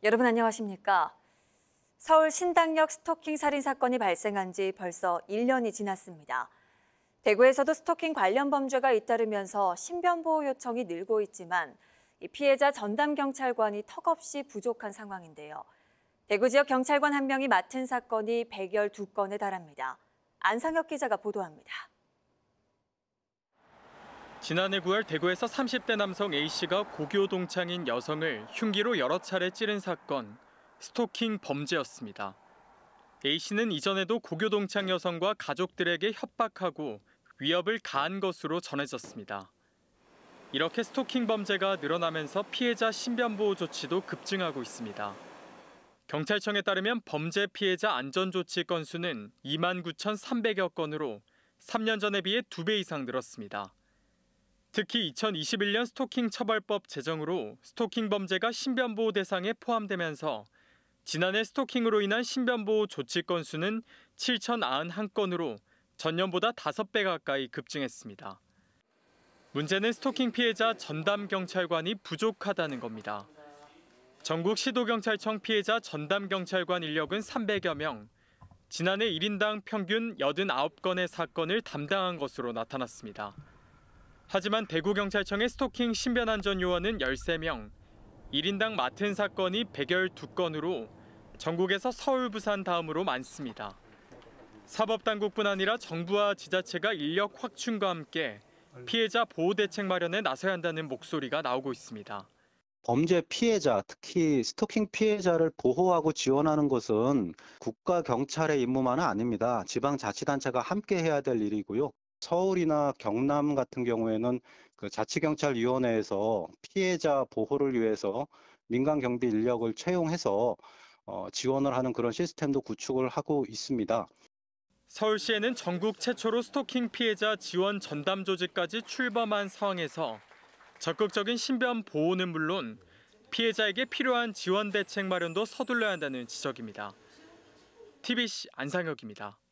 여러분 안녕하십니까? 서울 신당역 스토킹 살인 사건이 발생한 지 벌써 1년이 지났습니다. 대구에서도 스토킹 관련 범죄가 잇따르면서 신변보호 요청이 늘고 있지만 이 피해자 전담 경찰관이 턱없이 부족한 상황인데요. 대구 지역 경찰관 한 명이 맡은 사건이 112건에 달합니다. 안상혁 기자가 보도합니다. 지난해 9월 대구에서 30대 남성 A씨가 고교 동창인 여성을 흉기로 여러 차례 찌른 사건, 스토킹 범죄였습니다. A씨는 이전에도 고교 동창 여성과 가족들에게 협박하고 위협을 가한 것으로 전해졌습니다. 이렇게 스토킹 범죄가 늘어나면서 피해자 신변보호 조치도 급증하고 있습니다. 경찰청에 따르면 범죄 피해자 안전조치 건수는 29,300여 건으로 3년 전에 비해 2배 이상 늘었습니다. 특히 2021년 스토킹 처벌법 제정으로 스토킹 범죄가 신변보호 대상에 포함되면서 지난해 스토킹으로 인한 신변보호 조치 건수는 7,091건으로 전년보다 5배 가까이 급증했습니다. 문제는 스토킹 피해자 전담 경찰관이 부족하다는 겁니다. 전국 시도경찰청 피해자 전담 경찰관 인력은 300여 명, 지난해 1인당 평균 89건의 사건을 담당한 것으로 나타났습니다. 하지만 대구경찰청의 스토킹 신변안전 요원은 13명, 1인당 맡은 사건이 112건으로 전국에서 서울, 부산 다음으로 많습니다. 사법당국뿐 아니라 정부와 지자체가 인력 확충과 함께 피해자 보호 대책 마련에 나서야 한다는 목소리가 나오고 있습니다. 범죄 피해자, 특히 스토킹 피해자를 보호하고 지원하는 것은 국가 경찰의 임무만은 아닙니다. 지방자치단체가 함께 해야 될 일이고요. 서울이나 경남 같은 경우에는 그 자치경찰위원회에서 피해자 보호를 위해서 민간 경비 인력을 채용해서 지원을 하는 그런 시스템도 구축을 하고 있습니다. 서울시에는 전국 최초로 스토킹 피해자 지원 전담 조직까지 출범한 상황에서 적극적인 신변 보호는 물론 피해자에게 필요한 지원 대책 마련도 서둘러야 한다는 지적입니다. TBC 안상혁입니다.